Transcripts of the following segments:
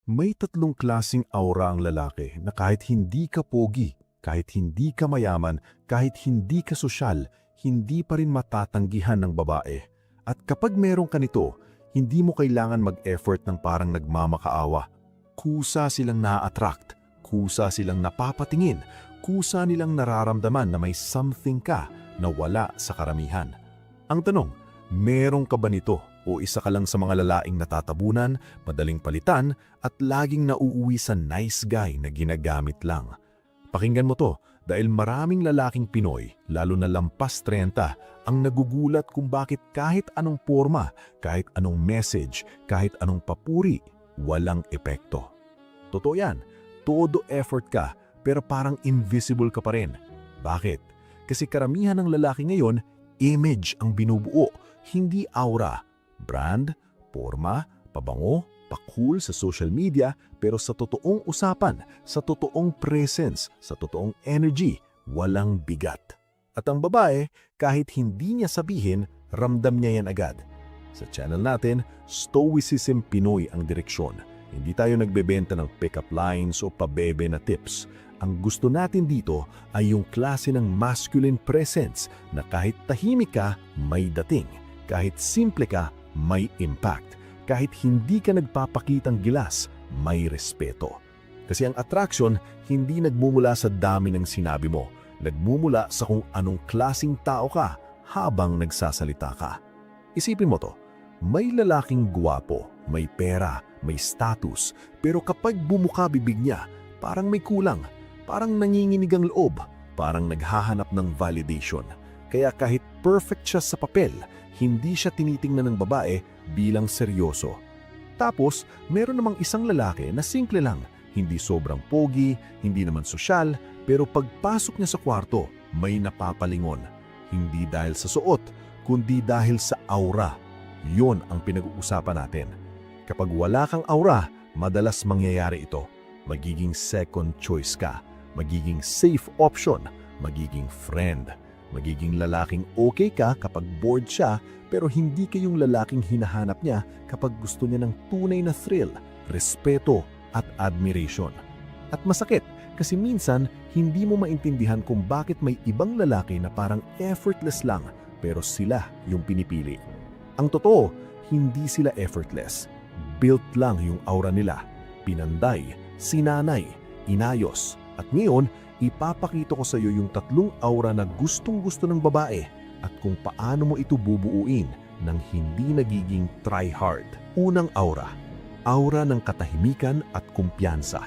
May tatlong klasing aura ang lalaki na kahit hindi ka pogi, kahit hindi ka mayaman, kahit hindi ka sosyal, hindi pa rin matatanggihan ng babae. At kapag meron ka nito, hindi mo kailangan mag-effort ng parang nagmamakaawa. Kusa silang na-attract, kusa silang napapatingin, kusa nilang nararamdaman na may something ka na wala sa karamihan. Ang tanong, meron ka ba nito? O isa ka lang sa mga lalaing natatabunan, madaling palitan, at laging nauuwi sa nice guy na ginagamit lang. Pakinggan mo to dahil maraming lalaking Pinoy, lalo na lampas 30, ang nagugulat kung bakit kahit anong forma, kahit anong message, kahit anong papuri, walang epekto. Totoo yan, todo effort ka pero parang invisible ka pa rin. Bakit? Kasi karamihan ng lalaki ngayon, image ang binubuo, hindi aura. Brand, forma, pabango, pa-cool sa social media, pero sa totoong usapan, sa totoong presence, sa totoong energy, walang bigat. At ang babae, kahit hindi niya sabihin, ramdam niya yan agad. Sa channel natin, Stoicism Pinoy ang direksyon. Hindi tayo nagbebenta ng pick-up lines o pabebe na tips. Ang gusto natin dito ay yung klase ng masculine presence na kahit tahimik ka, may dating. Kahit simple ka, may impact. Kahit hindi ka nagpapakitang gilas, may respeto. Kasi ang attraction hindi nagmumula sa dami ng sinabi mo. Nagmumula sa kung anong klasing tao ka habang nagsasalita ka. Isipin mo to, may lalaking gwapo, may pera, may status, pero kapag bumuka bibig niya, parang may kulang, parang nanginginig ang loob, parang naghahanap ng validation. Kaya kahit perfect siya sa papel, hindi siya tinitingnan ng babae bilang seryoso. Tapos, meron namang isang lalaki na simple lang, hindi sobrang pogi, hindi naman sosyal, pero pagpasok niya sa kwarto, may napapalingon. Hindi dahil sa suot, kundi dahil sa aura. Yon ang pinag-uusapan natin. Kapag wala kang aura, madalas mangyayari ito. Magiging second choice ka, magiging safe option, magiging friend. Magiging lalaking okay ka kapag bored siya, pero hindi ka yung lalaking hinahanap niya kapag gusto niya ng tunay na thrill, respeto at admiration. At masakit kasi minsan hindi mo maintindihan kung bakit may ibang lalaki na parang effortless lang pero sila yung pinipili. Ang totoo, hindi sila effortless. Built lang yung aura nila. Pinanday, sinanay, inayos. At ngayon, ipapakita ko sa iyo yung tatlong aura na gustong-gusto ng babae at kung paano mo ito bubuuin nang hindi nagiging try-hard. Unang aura, aura ng katahimikan at kumpiyansa.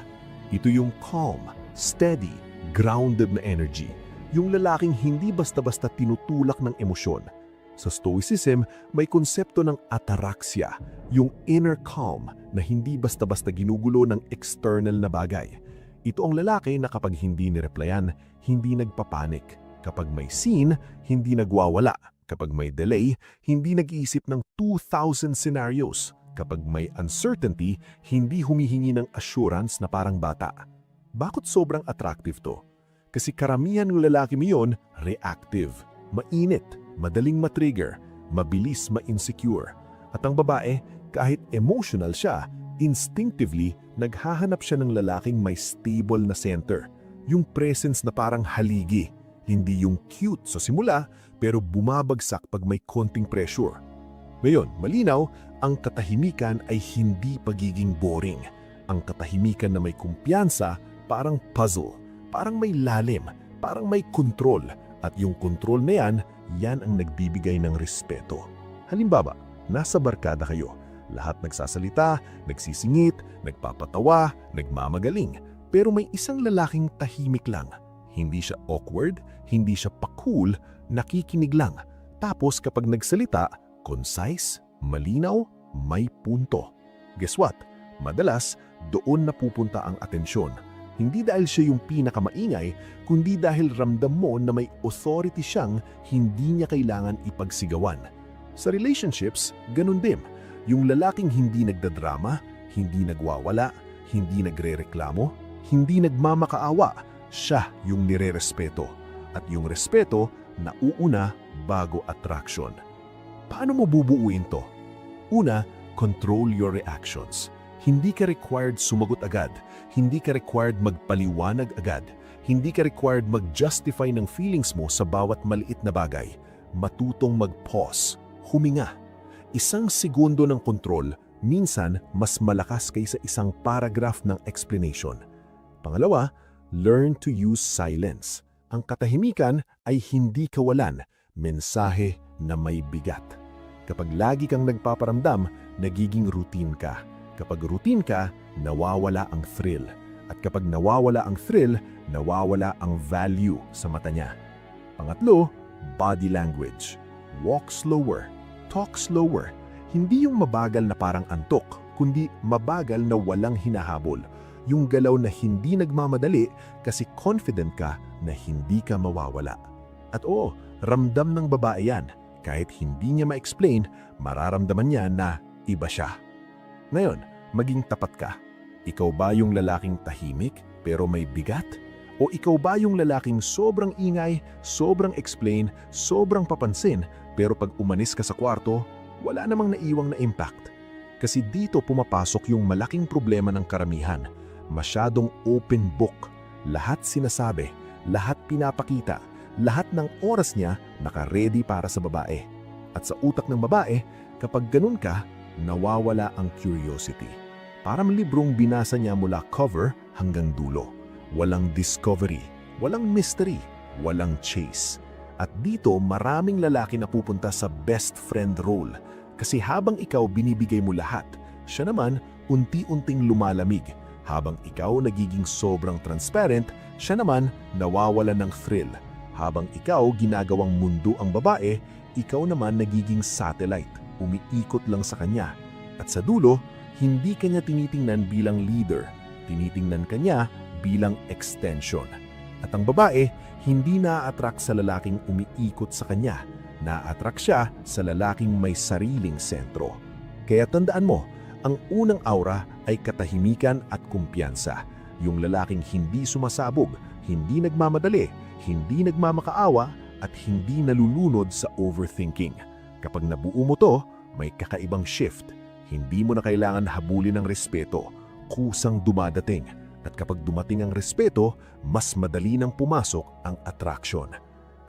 Ito yung calm, steady, grounded na energy. Yung lalaking hindi basta-basta tinutulak ng emosyon. Sa Stoicism, may konsepto ng ataraxia, yung inner calm na hindi basta-basta ginugulo ng external na bagay. Ito ang lalaki na kapag hindi nireplyan, hindi nagpapanik. Kapag may scene, hindi nagwawala. Kapag may delay, hindi nag-iisip ng 2,000 scenarios. Kapag may uncertainty, hindi humihingi ng assurance na parang bata. Bakit sobrang attractive to? Kasi karamihan ng lalaki mo yun, reactive, mainit, madaling matrigger, mabilis ma-insecure. At ang babae, kahit emotional siya, instinctively, naghahanap siya ng lalaking may stable na center. Yung presence na parang haligi. Hindi yung cute sa simula, pero bumabagsak pag may konting pressure. Ngayon, malinaw, ang katahimikan ay hindi pagiging boring. Ang katahimikan na may kumpiyansa, parang puzzle. Parang may lalim, parang may control. At yung control na yan, yan ang nagbibigay ng respeto. Halimbawa, nasa barkada kayo. Lahat nagsasalita, nagsisingit, nagpapatawa, nagmamagaling. Pero may isang lalaking tahimik lang. Hindi siya awkward, hindi siya pa-cool, nakikinig lang. Tapos kapag nagsalita, concise, malinaw, may punto. Guess what? Madalas, doon napupunta ang atensyon. Hindi dahil siya yung pinakamaingay, kundi dahil ramdam mo na may authority siyang hindi niya kailangan ipagsigawan. Sa relationships, ganun din. Yung lalaking hindi nagdadrama, hindi nagwawala, hindi nagrereklamo, hindi nagmamakaawa, siya yung nirerespeto. At yung respeto, nauuna bago attraction. Paano mo bubuuin to? Una, control your reactions. Hindi ka required sumagot agad. Hindi ka required magpaliwanag agad. Hindi ka required mag-justify ng feelings mo sa bawat maliit na bagay. Matutong mag-pause, huminga. Isang segundo ng kontrol, minsan mas malakas kaysa isang paragraph ng explanation. Pangalawa, learn to use silence. Ang katahimikan ay hindi kawalan, mensahe na may bigat. Kapag lagi kang nagpaparamdam, nagiging routine ka. Kapag routine ka, nawawala ang thrill. At kapag nawawala ang thrill, nawawala ang value sa mata niya. Pangatlo, body language. Walk slower, talk slower. Hindi yung mabagal na parang antok, kundi mabagal na walang hinahabol. Yung galaw na hindi nagmamadali kasi confident ka na hindi ka mawawala. At oo, ramdam ng babae yan. Kahit hindi niya ma-explain, mararamdaman niya na iba siya. Ngayon, maging tapat ka. Ikaw ba yung lalaking tahimik pero may bigat? O ikaw ba yung lalaking sobrang ingay, sobrang explain, sobrang papansin, pero pag umanis ka sa kwarto, wala namang naiwang na impact? Kasi dito pumapasok yung malaking problema ng karamihan. Masyadong open book. Lahat sinasabi, lahat pinapakita, lahat ng oras niya naka-ready para sa babae. At sa utak ng babae, kapag ganun ka, nawawala ang curiosity. Parang librong binasa niya mula cover hanggang dulo. Walang discovery, walang mystery, walang chase. At dito maraming lalaki na pupunta sa best friend role. Kasi habang ikaw binibigay mo lahat, siya naman unti-unting lumalamig. Habang ikaw nagiging sobrang transparent, siya naman nawawala ng thrill. Habang ikaw ginagawang mundo ang babae, ikaw naman nagiging satellite, umiikot lang sa kanya. At sa dulo, hindi kanya tinitingnan bilang leader, tinitingnan kanya bilang extension. At ang babae, hindi na-attract sa lalaking umiikot sa kanya, na-attract siya sa lalaking may sariling sentro. Kaya tandaan mo, ang unang aura ay katahimikan at kumpiyansa. Yung lalaking hindi sumasabog, hindi nagmamadali, hindi nagmamakaawa, at hindi nalulunod sa overthinking. Kapag nabuo mo to, may kakaibang shift. Hindi mo na kailangan habulin ng respeto, kusang dumadating. At kapag dumating ang respeto, mas madali nang pumasok ang attraction.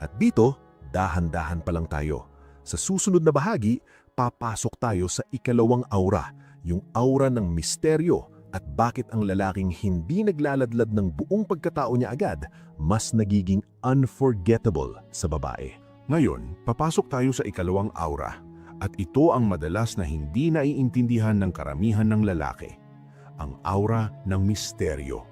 At dito, dahan-dahan pa lang tayo. Sa susunod na bahagi, papasok tayo sa ikalawang aura, yung aura ng misteryo at bakit ang lalaking hindi naglaladlad ng buong pagkatao niya agad, mas nagiging unforgettable sa babae. Ngayon, papasok tayo sa ikalawang aura. At ito ang madalas na hindi naiintindihan ng karamihan ng lalaki. Ang aura ng misteryo.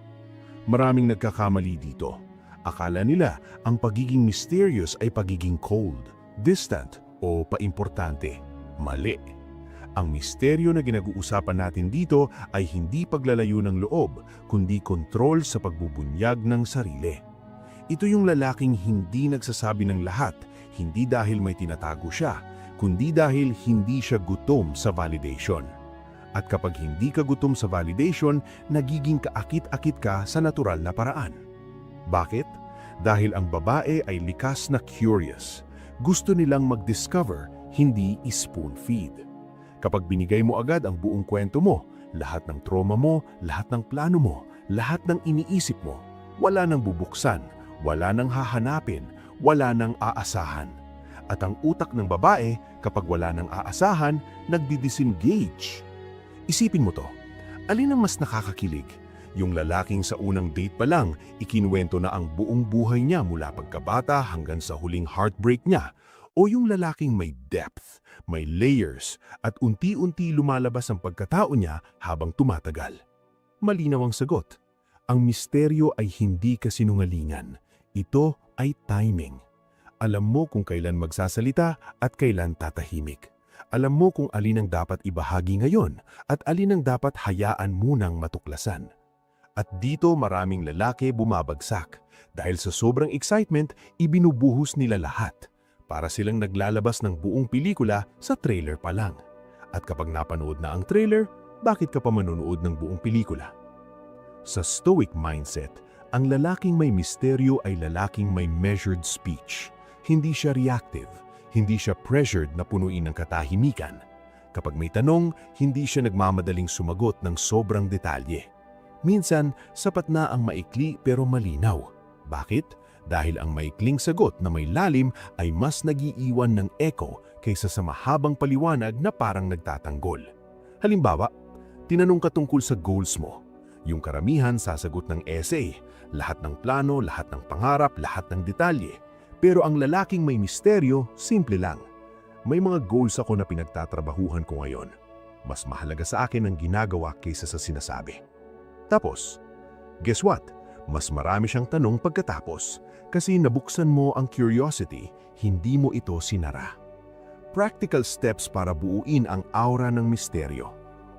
Maraming nagkakamali dito. Akala nila ang pagiging mysterious ay pagiging cold, distant o paimportante. Mali. Ang misteryo na ginag-uusapan natin dito ay hindi paglalayo ng loob, kundi kontrol sa pagbubunyag ng sarili. Ito yung lalaking hindi nagsasabi ng lahat, hindi dahil may tinatago siya, kundi dahil hindi siya gutom sa validation. At kapag hindi ka gutom sa validation, nagiging kaakit-akit ka sa natural na paraan. Bakit? Dahil ang babae ay likas na curious. Gusto nilang mag-discover, hindi spoon-feed. Kapag binigay mo agad ang buong kwento mo, lahat ng trauma mo, lahat ng plano mo, lahat ng iniisip mo, wala nang bubuksan, wala nang hahanapin, wala nang aasahan. At ang utak ng babae, kapag wala nang aasahan, nagdi-disengage. Isipin mo to, alin ang mas nakakakilig? Yung lalaking sa unang date pa lang, ikinuwento na ang buong buhay niya mula pagkabata hanggang sa huling heartbreak niya, o yung lalaking may depth, may layers, at unti-unti lumalabas ang pagkatao niya habang tumatagal? Malinaw ang sagot. Ang misteryo ay hindi kasinungalingan. Ito ay timing. Alam mo kung kailan magsasalita at kailan tatahimik. Alam mo kung alin ang dapat ibahagi ngayon at alin ang dapat hayaan munang matuklasan. At dito maraming lalaki bumabagsak dahil sa sobrang excitement, ibinubuhos nila lahat. Para silang naglalabas ng buong pelikula sa trailer pa lang. At kapag napanood na ang trailer, bakit ka pa manonood ng buong pelikula? Sa stoic mindset, ang lalaking may misteryo ay lalaking may measured speech. Hindi siya reactive, hindi siya pressured na punuin ng katahimikan. Kapag may tanong, hindi siya nagmamadaling sumagot ng sobrang detalye. Minsan, sapat na ang maikli pero malinaw. Bakit? Dahil ang maikling sagot na may lalim ay mas nagiiwan ng echo kaysa sa mahabang paliwanag na parang nagtatanggol. Halimbawa, tinanong ka tungkol sa goals mo. Yung karamihan sasagot ng essay, lahat ng plano, lahat ng pangarap, lahat ng detalye. Pero ang lalaking may misteryo, simple lang. May mga goals ako na pinagtatrabahuhan ko ngayon. Mas mahalaga sa akin ang ginagawa kaysa sa sinasabi. Tapos, guess what? Mas marami siyang tanong pagkatapos kasi nabuksan mo ang curiosity, hindi mo ito sinara. Practical steps para buuin ang aura ng misteryo.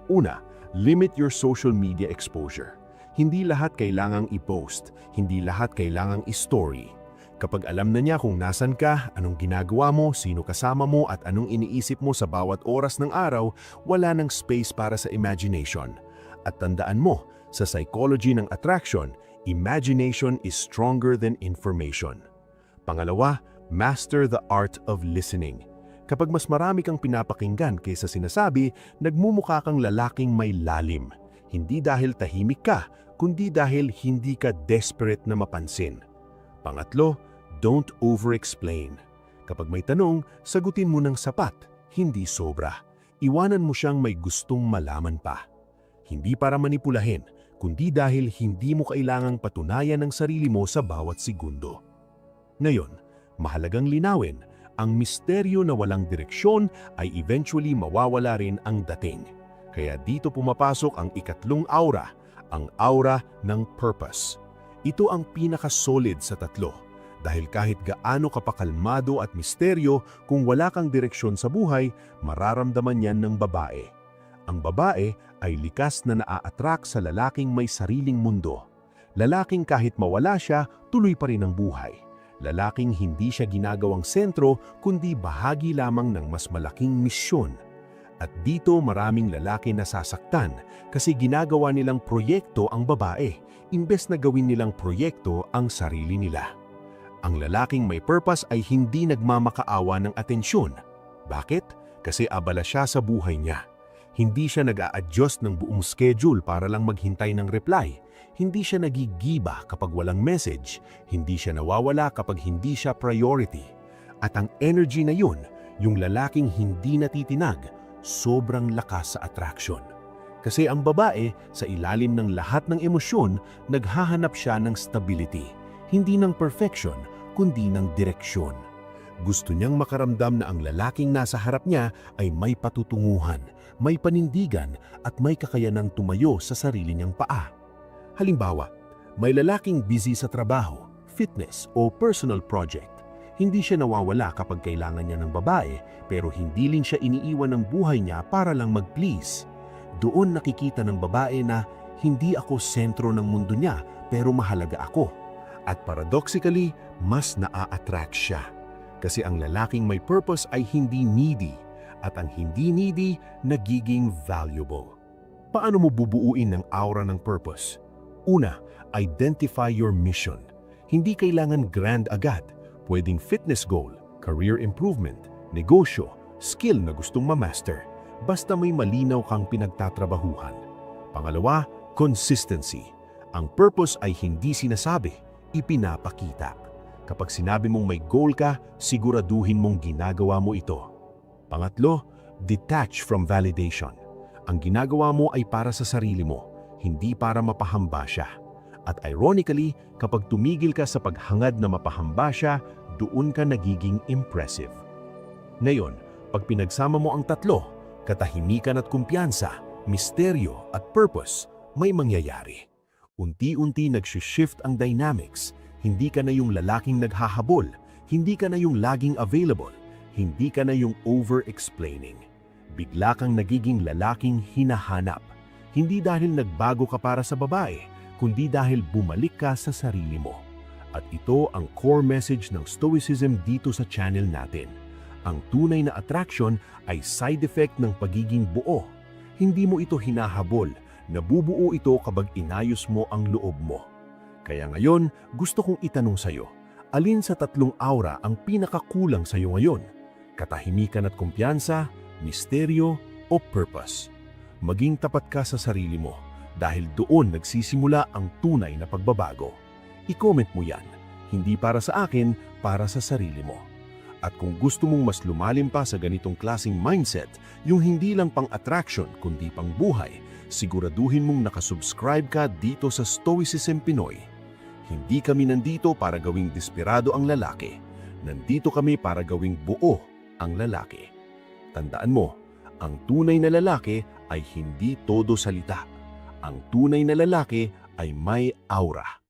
Una, limit your social media exposure. Hindi lahat kailangang i-post, hindi lahat kailangang i-story. Kapag alam na niya kung nasan ka, anong ginagawa mo, sino kasama mo at anong iniisip mo sa bawat oras ng araw, wala nang space para sa imagination. At tandaan mo, sa psychology ng attraction, imagination is stronger than information. Pangalawa, master the art of listening. Kapag mas marami kang pinapakinggan kaysa sinasabi, nagmumukha kang lalaking may lalim. Hindi dahil tahimik ka, kundi dahil hindi ka desperate na mapansin. Pangatlo, don't over-explain. Kapag may tanong, sagutin mo ng sapat, hindi sobra. Iwanan mo siyang may gustong malaman pa. Hindi para manipulahin, kundi dahil hindi mo kailangang patunayan ang sarili mo sa bawat segundo. Ngayon, mahalagang linawin, ang misteryo na walang direksyon ay eventually mawawala rin ang dating. Kaya dito pumapasok ang ikatlong aura, ang aura ng purpose. Ito ang pinaka-solid sa tatlo. Dahil kahit gaano ka pakalmado at misteryo, kung wala kang direksyon sa buhay, mararamdaman yan ng babae. Ang babae ay likas na naa-attract sa lalaking may sariling mundo. Lalaking kahit mawala siya, tuloy pa rin ang buhay. Lalaking hindi siya ginagawang sentro, kundi bahagi lamang ng mas malaking misyon. At dito maraming lalaki nasasaktan kasi ginagawa nilang proyekto ang babae, imbes na gawin nilang proyekto ang sarili nila. Ang lalaking may purpose ay hindi nagmamakaawa ng atensyon. Bakit? Kasi abala siya sa buhay niya. Hindi siya nag-a-adjust ng buong schedule para lang maghintay ng reply. Hindi siya nagigiba kapag walang message. Hindi siya nawawala kapag hindi siya priority. At ang energy na yun, yung lalaking hindi natitinag, sobrang lakas sa attraction. Kasi ang babae, sa ilalim ng lahat ng emosyon, naghahanap siya ng stability. Hindi ng perfection, kundi ng direksyon. Gusto niyang makaramdam na ang lalaking nasa harap niya ay may patutunguhan, may panindigan at may kakayanang tumayo sa sarili niyang paa. Halimbawa, may lalaking busy sa trabaho, fitness o personal project. Hindi siya nawawala kapag kailangan niya ng babae, pero hindi rin siya iniiwan ng buhay niya para lang mag-please. Doon nakikita ng babae na hindi ako sentro ng mundo niya, pero mahalaga ako. At paradoxically, mas naa-attract siya. Kasi ang lalaking may purpose ay hindi needy, at ang hindi needy nagiging valuable. Paano mo bubuuin ang aura ng purpose? Una, identify your mission. Hindi kailangan grand agad. Pwedeng fitness goal, career improvement, negosyo, skill na gustong ma-master. Basta may malinaw kang pinagtatrabahuhan. Pangalawa, consistency. Ang purpose ay hindi sinasabi, ipinapakita. Kapag sinabi mong may goal ka, siguraduhin mong ginagawa mo ito. Pangatlo, detach from validation. Ang ginagawa mo ay para sa sarili mo, hindi para mapahamba siya. At ironically, kapag tumigil ka sa paghangad na mapahamba siya, doon ka nagiging impressive. Ngayon, pag pinagsama mo ang tatlo, katahimikan at kumpiyansa, misteryo at purpose, may mangyayari. Unti-unti nag-shift ang dynamics. Hindi ka na yung lalaking naghahabol, hindi ka na yung laging available, hindi ka na yung over-explaining. Bigla kang nagiging lalaking hinahanap. Hindi dahil nagbago ka para sa babae, kundi dahil bumalik ka sa sarili mo. At ito ang core message ng Stoicism dito sa channel natin. Ang tunay na attraction ay side effect ng pagiging buo. Hindi mo ito hinahabol, nabubuo ito kapag inayos mo ang loob mo. Kaya ngayon, gusto kong itanong sa'yo, alin sa tatlong aura ang pinakakulang sa'yo ngayon? Katahimikan at kumpiyansa, misteryo, o purpose. Maging tapat ka sa sarili mo dahil doon nagsisimula ang tunay na pagbabago. I-comment mo yan, hindi para sa akin, para sa sarili mo. At kung gusto mong mas lumalim pa sa ganitong klaseng mindset, yung hindi lang pang attraction kundi pang buhay, siguraduhin mong nakasubscribe ka dito sa Stoicism Pinoy. Hindi kami nandito para gawing desperado ang lalaki. Nandito kami para gawing buo ang lalaki. Tandaan mo, ang tunay na lalaki ay hindi todo salita. Ang tunay na lalaki ay may aura.